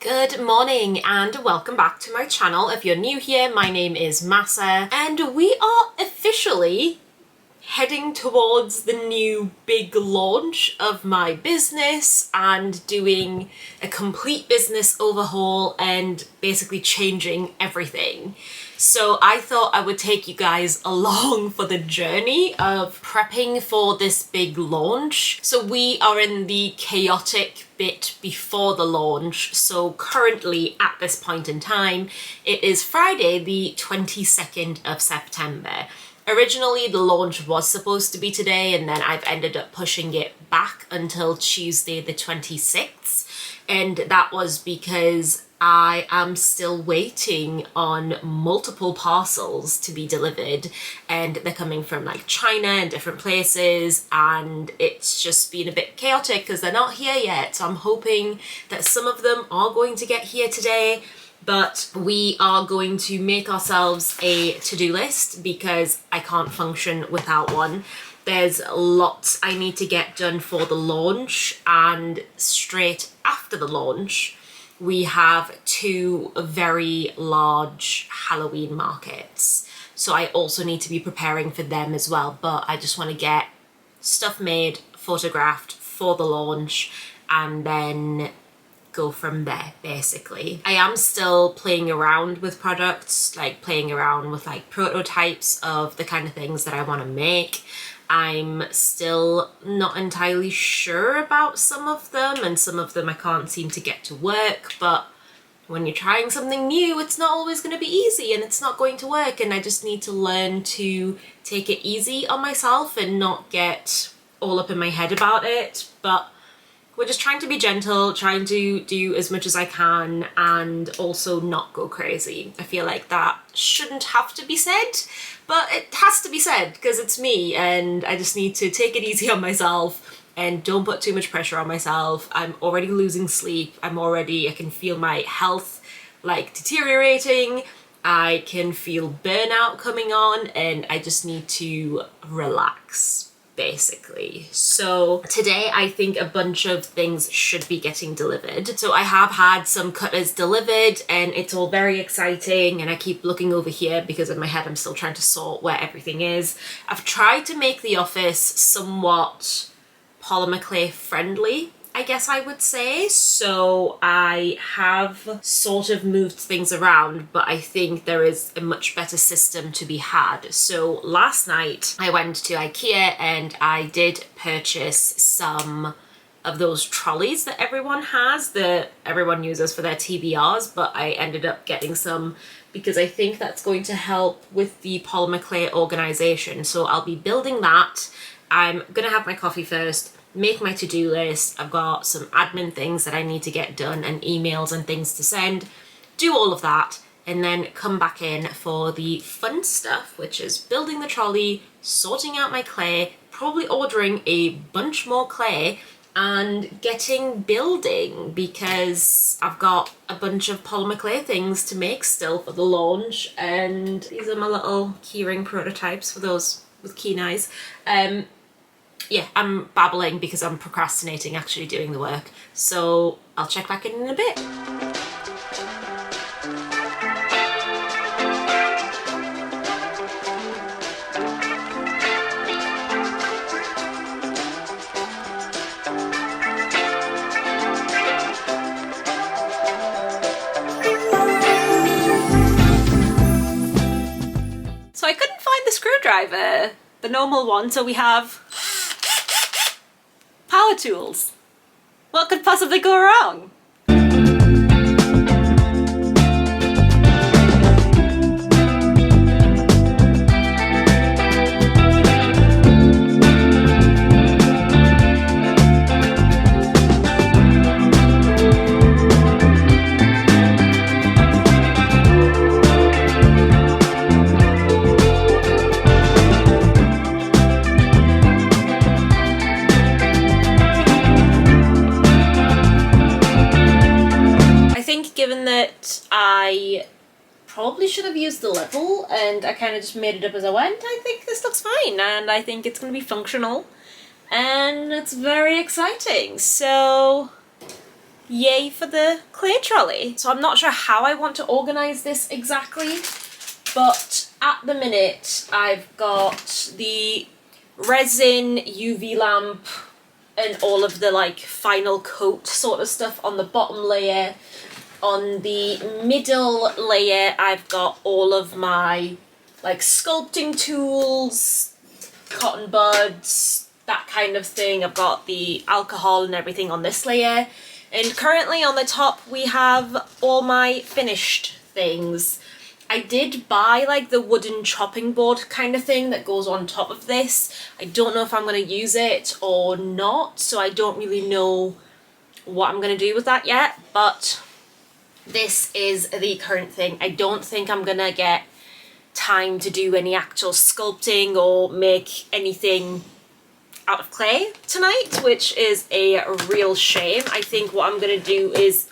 Good morning and welcome back to my channel. If you're new here, my name is Mahsa and we are officially heading towards the new big launch of my business and doing a complete business overhaul and basically changing everything. So I thought I would take you guys along for the journey of prepping for this big launch. So we are in the chaotic bit before the launch. So currently at this point in time, it is Friday the 22nd of September. Originally, the launch was supposed to be today, and then I've ended up pushing it back until Tuesday the 26th. And that was because I am still waiting on multiple parcels to be delivered, and they're coming from like China and different places, and it's just been a bit chaotic because they're not here yet. So I'm hoping that some of them are going to get here today. But we are going to make ourselves a to-do list because I can't function without one. There's lots I need to get done for the launch, and straight after the launch we have two very large Halloween markets. So I also need to be preparing for them as well, but I just want to get stuff made, photographed for the launch, and then go from there basically. I am still playing around with products, like playing around with like prototypes of the kind of things that I want to make. I'm still not entirely sure about some of them, and some of them I can't seem to get to work, but when you're trying something new, it's not always going to be easy and it's not going to work, and I just need to learn to take it easy on myself and not get all up in my head about it. But we're just trying to be gentle, trying to do as much as I can and also not go crazy. I feel like that shouldn't have to be said, but it has to be said because it's me, and I just need to take it easy on myself and don't put too much pressure on myself. I'm already losing sleep. I can feel my health like deteriorating. I can feel burnout coming on, and I just need to relax, basically. So today I think a bunch of things should be getting delivered. So I have had some cutters delivered and it's all very exciting, and I keep looking over here because in my head I'm still trying to sort where everything is. I've tried to make the office somewhat polymer clay friendly, I guess I would say. So I have sort of moved things around, but I think there is a much better system to be had. So last night I went to IKEA and I did purchase some of those trolleys that everyone has, that everyone uses for their TBRs, but I ended up getting some because I think that's going to help with the polymer clay organization. So I'll be building that. I'm gonna have my coffee first, make my to-do list. I've got some admin things that I need to get done and emails and things to send, do all of that, and then come back in for the fun stuff, which is building the trolley, sorting out my clay, probably ordering a bunch more clay and getting building, because I've got a bunch of polymer clay things to make still for the launch. And these are my little keyring prototypes for those with keen eyes. Yeah, I'm babbling because I'm procrastinating actually doing the work. So I'll check back in a bit. So I couldn't find the screwdriver, the normal one, so we have power tools. What could possibly go wrong? Given that I probably should have used the level and I kind of just made it up as I went, I think this looks fine and I think it's going to be functional and it's very exciting. So yay for the clay trolley. So I'm not sure how I want to organise this exactly, but at the minute I've got the resin UV lamp and all of the like final coat sort of stuff on the bottom layer. On the middle layer I've got all of my like sculpting tools, cotton buds, that kind of thing. I've got the alcohol and everything on this layer. And currently on the top we have all my finished things. I did buy like the wooden chopping board kind of thing that goes on top of this. I don't know if I'm going to use it or not, so I don't really know what I'm going to do with that yet, but this is the current thing. I don't think I'm going to get time to do any actual sculpting or make anything out of clay tonight, which is a real shame. I think what I'm going to do is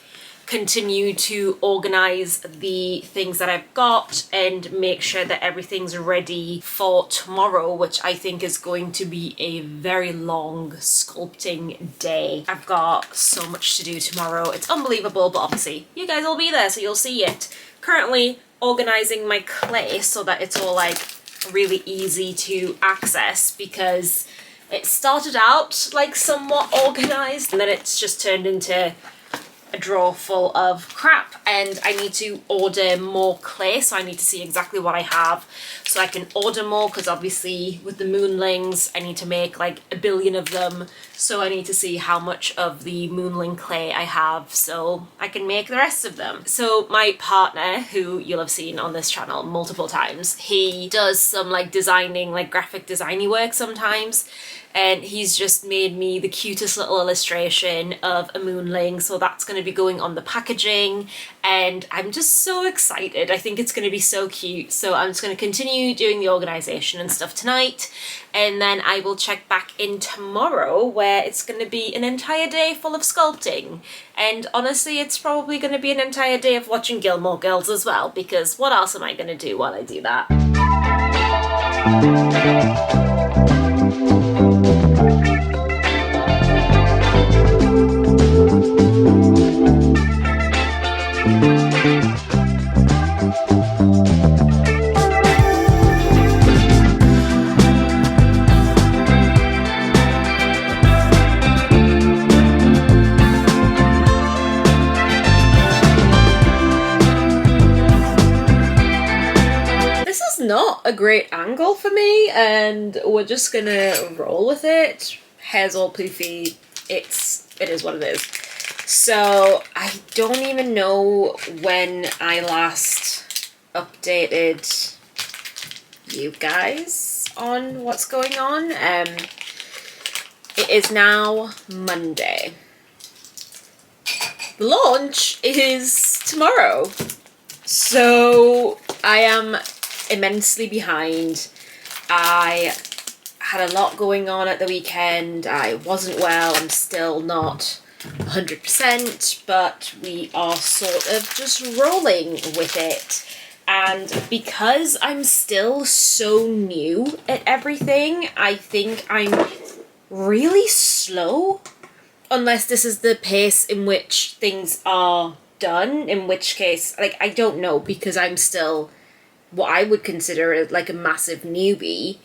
continue to organize the things that I've got and make sure that everything's ready for tomorrow, which I think is going to be a very long sculpting day. I've got so much to do tomorrow. It's unbelievable, but obviously you guys will be there, so you'll see it. Currently organizing my clay so that it's all like really easy to access, because it started out like somewhat organized and then it's just turned into a drawer full of crap, and I need to order more clay, so I need to see exactly what I have so I can order more, because obviously with the moonlings I need to make like a billion of them, so I need to see how much of the moonling clay I have so I can make the rest of them. So my partner, who you'll have seen on this channel multiple times, he does some like designing, like graphic designy work sometimes, and he's just made me the cutest little illustration of a moonling, so that's going to be going on the packaging and I'm just so excited. I think it's going to be so cute, so I'm just going to continue doing the organisation and stuff tonight, and then I will check back in tomorrow where it's going to be an entire day full of sculpting, and honestly it's probably going to be an entire day of watching Gilmore Girls as well, because what else am I going to do while I do that? Not a great angle for me, and we're just gonna roll with it. Hair's all poofy. It is what it is. So I don't even know when I last updated you guys on what's going on. It is now Monday. The launch is tomorrow, so I am immensely behind. I had a lot going on at the weekend. I wasn't well. I'm still not 100%, but we are sort of just rolling with it. And because I'm still so new at everything, I think I'm really slow, unless this is the pace in which things are done, in which case, like, I don't know, because I'm still what I would consider like a massive newbie.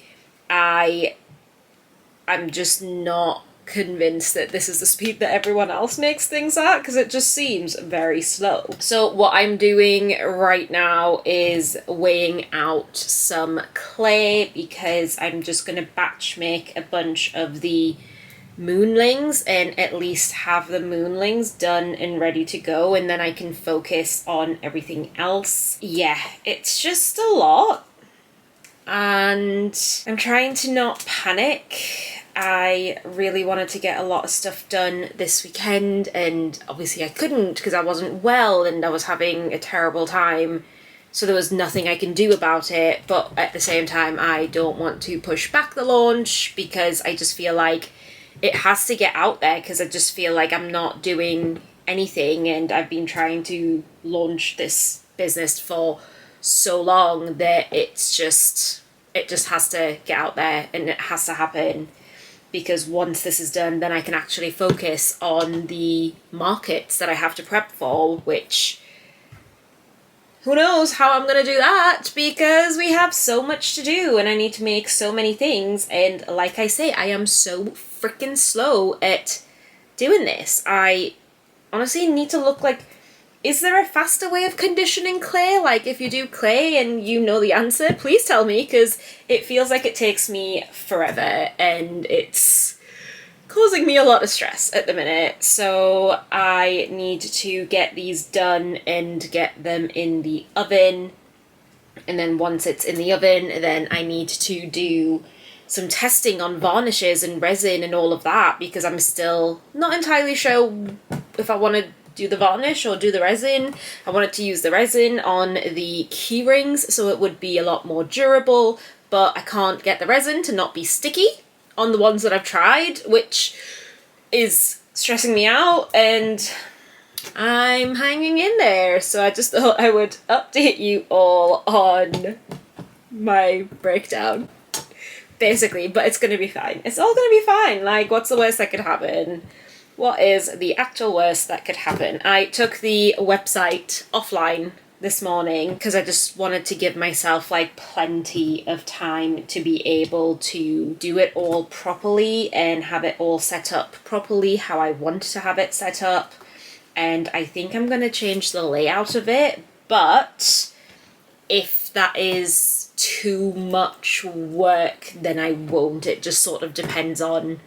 I'm just not convinced that this is the speed that everyone else makes things at, because it just seems very slow. So what I'm doing right now is weighing out some clay, because I'm just going to batch make a bunch of the moonlings and at least have the moonlings done and ready to go, and then I can focus on everything else. Yeah, it's just a lot and I'm trying to not panic. I really wanted to get a lot of stuff done this weekend, and obviously I couldn't because I wasn't well and I was having a terrible time, so there was nothing I can do about it. But at the same time, I don't want to push back the launch because I just feel like it has to get out there, because I just feel like I'm not doing anything, and I've been trying to launch this business for so long that it just has to get out there and it has to happen. because once this is done, then I can actually focus on the markets that I have to prep for, which who knows how I'm gonna do that, because we have so much to do and I need to make so many things. And like I say, I am so freaking slow at doing this. I honestly need to look like, is there a faster way of conditioning clay? Like, if you do clay and you know the answer, please tell me, because it feels like it takes me forever and it's causing me a lot of stress at the minute. So I need to get these done and get them in the oven. And then once it's in the oven, then I need to do some testing on varnishes and resin and all of that, because I'm still not entirely sure if I want to do the varnish or do the resin. I wanted to use the resin on the key rings so it would be a lot more durable, but I can't get the resin to not be sticky on the ones that I've tried, which is stressing me out, and I'm hanging in there. So I just thought I would update you all on my breakdown, basically, but it's gonna be fine. It's all gonna be fine. Like, what's the worst that could happen? What is the actual worst that could happen? I took the website offline this morning because I just wanted to give myself like plenty of time to be able to do it all properly and have it all set up properly how I want to have it set up. And I think I'm going to change the layout of it, but if that is too much work, then I won't. It just sort of depends on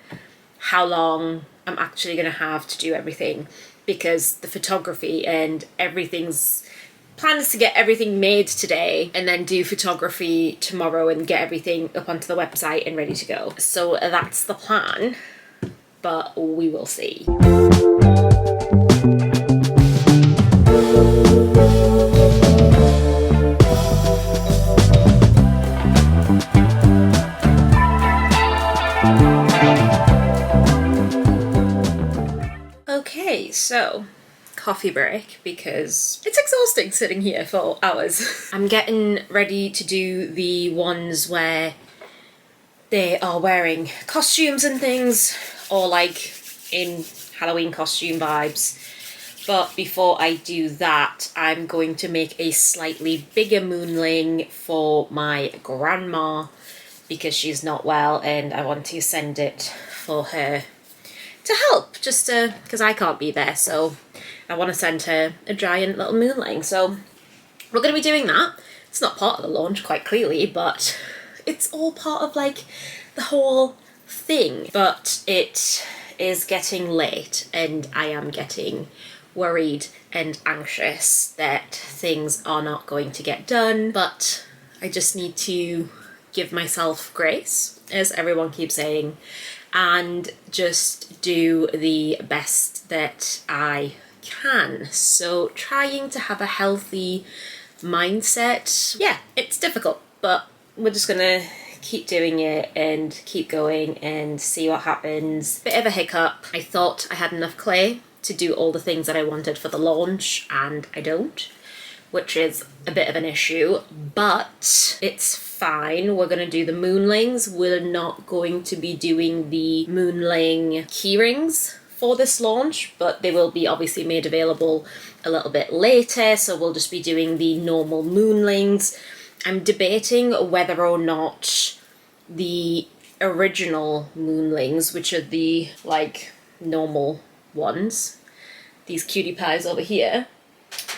how long I'm actually going to have to do everything, because the photography and everything's plan is to get everything made today and then do photography tomorrow and get everything up onto the website and ready to go. So that's the plan, but we will see. Okay, so coffee break, because it's exhausting sitting here for hours. I'm getting ready to do the ones where they are wearing costumes and things, or like in Halloween costume vibes. But before I do that, I'm going to make a slightly bigger moonling for my grandma, because she's not well and I want to send it for her to help, just because I can't be there, so I want to send her a giant little moonling. So we're going to be doing that. It's not part of the launch, quite clearly, but it's all part of like the whole thing. But it is getting late and I am getting worried and anxious that things are not going to get done, but I just need to give myself grace, as everyone keeps saying, and just do the best that I can. So trying to have a healthy mindset. Yeah, it's difficult, but we're just gonna keep doing it and keep going and see what happens. Bit of a hiccup. I thought I had enough clay to do all the things that I wanted for the launch, and I don't, which is a bit of an issue, but it's fine. We're gonna do the moonlings. We're not going to be doing the moonling keyrings for this launch, but they will be obviously made available a little bit later, so we'll just be doing the normal moonlings. I'm debating whether or not the original moonlings, which are the like normal ones, these cutie pies over here,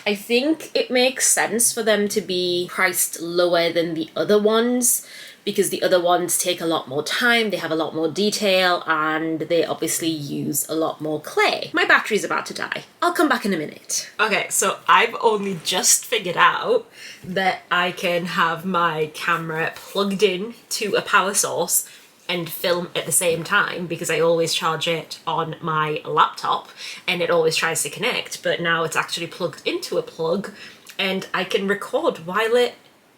I think it makes sense for them to be priced lower than the other ones, because the other ones take a lot more time, they have a lot more detail, and they obviously use a lot more clay. My battery's about to die. I'll come back in a minute. Okay, so I've only just figured out that I can have my camera plugged in to a power source and film at the same time, because I always charge it on my laptop and it always tries to connect, but now it's actually plugged into a plug and I can record while it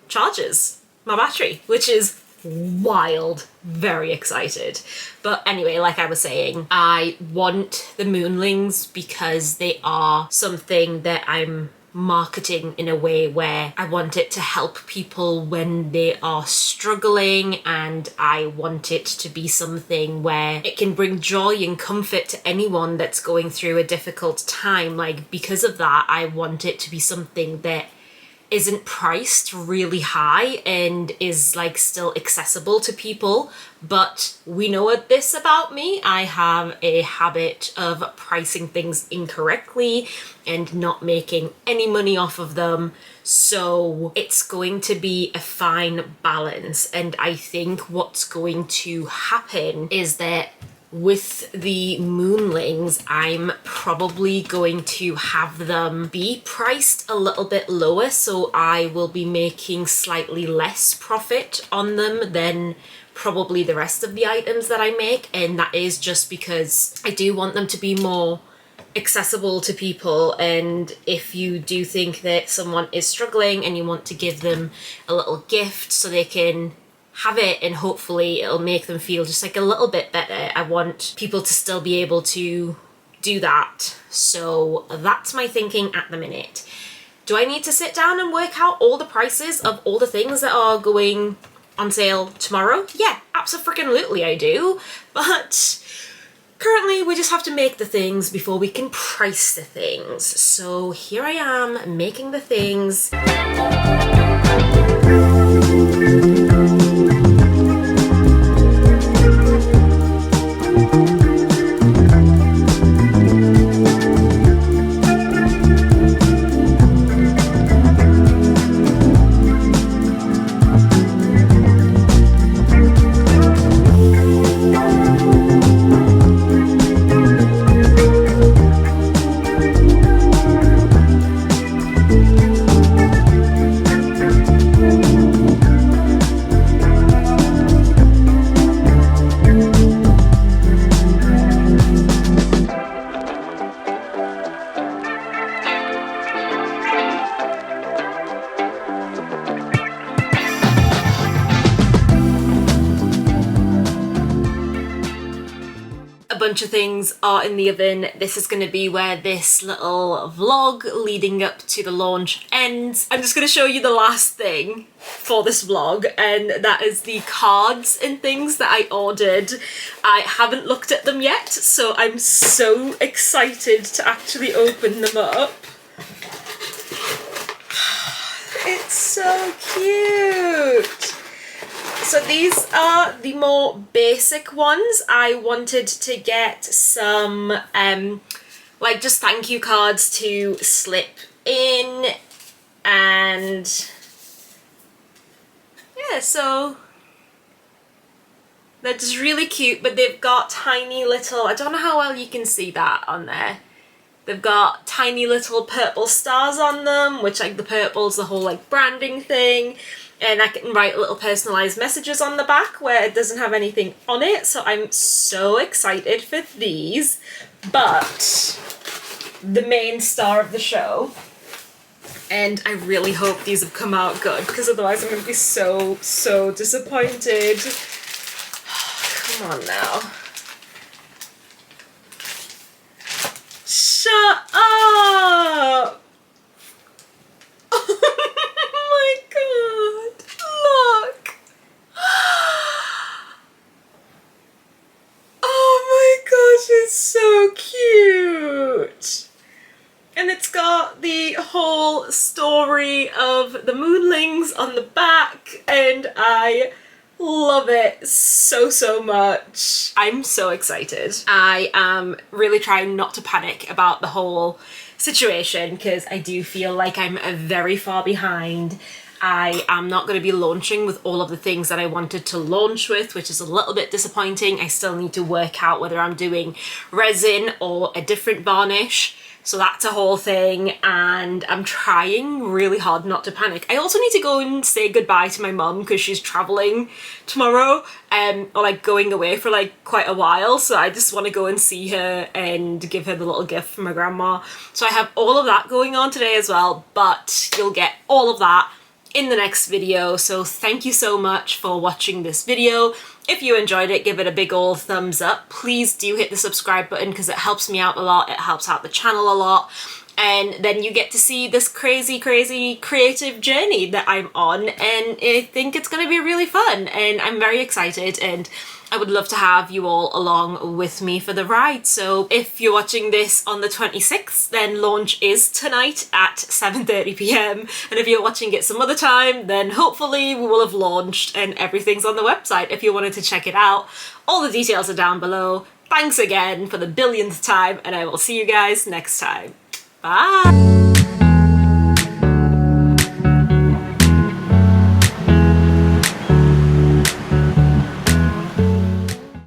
charges my battery, which is wild. Very excited. But anyway, like I was saying, I want the moonlings because they are something that I'm marketing in a way where I want it to help people when they are struggling, and I want it to be something where it can bring joy and comfort to anyone that's going through a difficult time. Like, because of that, I want it to be something that isn't priced really high and is like still accessible to people. But we know this about me, I have a habit of pricing things incorrectly and not making any money off of them. So it's going to be a fine balance, and I think what's going to happen is that with the moonlings, I'm probably going to have them be priced a little bit lower, so I will be making slightly less profit on them than probably the rest of the items that I make. And that is just because I do want them to be more accessible to people. And if you do think that someone is struggling and you want to give them a little gift so they can have it and hopefully it'll make them feel just like a little bit better, I want people to still be able to do that. So that's my thinking at the minute. Do I need to sit down and work out all the prices of all the things that are going on sale tomorrow? Yeah, abso-freaking-lutely I do. But currently we just have to make the things before we can price the things. So here I am making the things. Bunch of things are in the oven. This is going to be where this little vlog leading up to the launch ends. I'm just going to show you the last thing for this vlog, and that is the cards and things that I ordered. I haven't looked at them yet, so I'm so excited to actually open them up. It's so cute. So these are the more basic ones. I wanted to get some like just thank you cards to slip in, and yeah, so they're just really cute, but they've got tiny little, I don't know how well you can see that on there. They've got tiny little purple stars on them, which like the purple's the whole like branding thing. And I can write little personalised messages on the back where it doesn't have anything on it. So I'm so excited for these. But the main star of the show, and I really hope these have come out good, because otherwise I'm going to be so disappointed. Come on now. Shut up! Oh my god, look! Oh my gosh, it's so cute! And it's got the whole story of the moonlings on the back, and I love it so much. I'm so excited. I am really trying not to panic about the whole situation, because I do feel like I'm very far behind. I am not going to be launching with all of the things that I wanted to launch with, which is a little bit disappointing. I still need to work out whether I'm doing resin or a different varnish. So that's a whole thing, and I'm trying really hard not to panic. I also need to go and say goodbye to my mum because she's traveling tomorrow, or like going away for like quite a while. So I just want to go and see her and give her the little gift from my grandma. So I have all of that going on today as well, but you'll get all of that in the next video. So thank you so much for watching this video. If you enjoyed it, give it a big old thumbs up. Please do hit the subscribe button because it helps me out a lot. It helps out the channel a lot. and then you get to see this crazy creative journey that I'm on, and I think it's going to be really fun, and I'm very excited, and I would love to have you all along with me for the ride. So if you're watching this on the 26th, then launch is tonight at 7:30 p.m. And if you're watching it some other time, then hopefully we will have launched and everything's on the website if you wanted to check it out. All the details are down below. Thanks again for the billionth time, and I will see you guys next time. Bye!